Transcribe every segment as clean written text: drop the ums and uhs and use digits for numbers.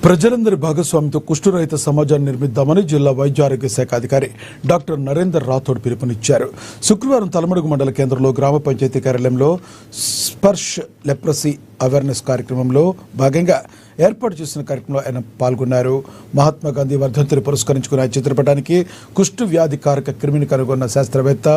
ప్రజలందరి భాగస్వామ్యంతో కుష్ఠరహిత సమాజాన్ని నిర్మిద్దామని జిల్లా వైద్య ఆరోగ్య శాఖ అధికారి డాక్టర్ నరేందర్ రాథోడ్ పిలుపునిచ్చారు. శుక్రవారం తలమడుగు మండల కేంద్రంలో గ్రామ పంచాయతీ కార్యాలయంలో స్పర్శ్ లెప్రసీ అవేర్నెస్ కార్యక్రమంలో భాగంగా ఏర్పాటు చేసిన కార్యక్రమంలో ఆయన పాల్గొన్నారు. మహాత్మా గాంధీ వర్ధంతిని పురస్కరించుకున్న చిత్రపటానికి కుష్టు వ్యాధి కారక క్రిమిని కనుగొన్న శాస్త్రవేత్త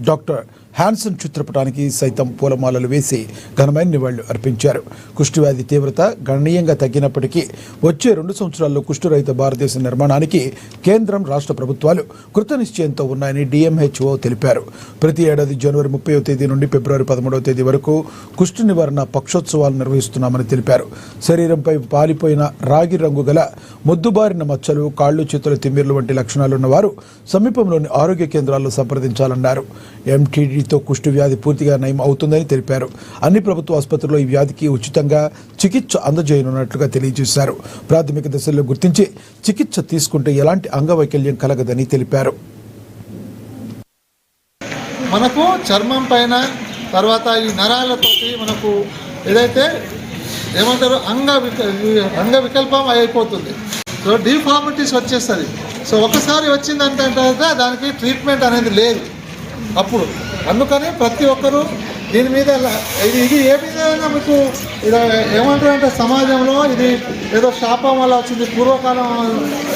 డాక్టర్ హ్యాన్సన్ చిత్రపటానికి సైతం పూలమాలలు వేసి ఘనమైన నివాళులు అర్పించారు. కుష్టు వ్యాధి తీవ్రత గణనీయంగా తగ్గినప్పటికీ వచ్చే 2 సంవత్సరాల్లో కుష్ఠరహిత భారతదేశం నిర్మాణానికి కేంద్రం, రాష్ట్ర ప్రభుత్వాలు కృతనిశ్చయంతో ఉన్నాయని DMHO తెలిపారు. ప్రతి ఏడాది జనవరి 30వ తేదీ నుండి ఫిబ్రవరి 13వ తేదీ వరకు కుష్టు నివారణ పక్షోత్సవాలు నిర్వహిస్తున్నామని తెలిపారు. శరీరంపై పాలిపోయిన రాగి రంగు గల మొద్దుబారిన మచ్చలు, కాళ్ళు చేతుల తిమ్మిర్లు వంటి లక్షణాలున్న వారు సమీపంలోని ఆరోగ్య కేంద్రాల్లో సంప్రదించాలన్నారు. MTDతో కుష్టు వ్యాధి పూర్తిగా నయం అవుతుందని తెలిపారు. అన్ని ప్రభుత్వ ఆసుపత్రుల్లో ఈ వ్యాధికి ఉచితంగా చికిత్స అందజేయనున్నట్లుగా తెలియజేశారు. ప్రాథమిక దశల్లో గుర్తించి చికిత్స తీసుకుంటే ఎలాంటి అంగవైకల్యం కలగదని తెలిపారు. మనకు చర్మం పైన తర్వాత ఈ నరాలతోటి మనకు ఏదైతే ఏమంటారు అంగవికల్పం అయిపోతుంది. సో డిఫార్మిటీస్ వచ్చేస్తుంది. సో ఒకసారి వచ్చిందంటే దానికి ట్రీట్మెంట్ అనేది లేదు అప్పుడు. అందుకని ప్రతి ఒక్కరూ దీని మీద ఇది ఏ విధంగా మీకు ఇది ఏమంటారంటే సమాజంలో ఇది ఏదో శాపం వల్ల వచ్చింది, పూర్వకాలం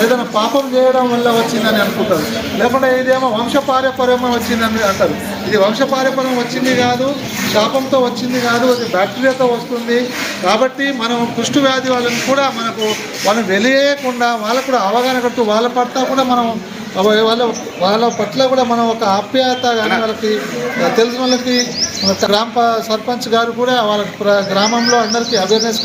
ఏదైనా పాపం చేయడం వల్ల వచ్చిందని అనుకుంటారు. లేకుంటే ఇదేమో వంశపారంపర్యం వచ్చిందని అంటారు. ఇది వంశపారంపర్యం వచ్చింది కాదు, శాపంతో వచ్చింది కాదు, అది బ్యాక్టీరియాతో వస్తుంది. కాబట్టి మనం కుష్టు వ్యాధి వాళ్ళని కూడా వాళ్ళని వెలియకుండా వాళ్ళకు కూడా అవగాహన కడుతూ వాళ్ళ పట్ల కూడా మనం వాళ్ళ పట్ల కూడా మనం ఒక ఆప్యాయత కానీ వాళ్ళకి తెలిసిన వాళ్ళకి గ్రామ సర్పంచ్ గారు కూడా వాళ్ళ గ్రామంలో అందరికీ అవేర్నెస్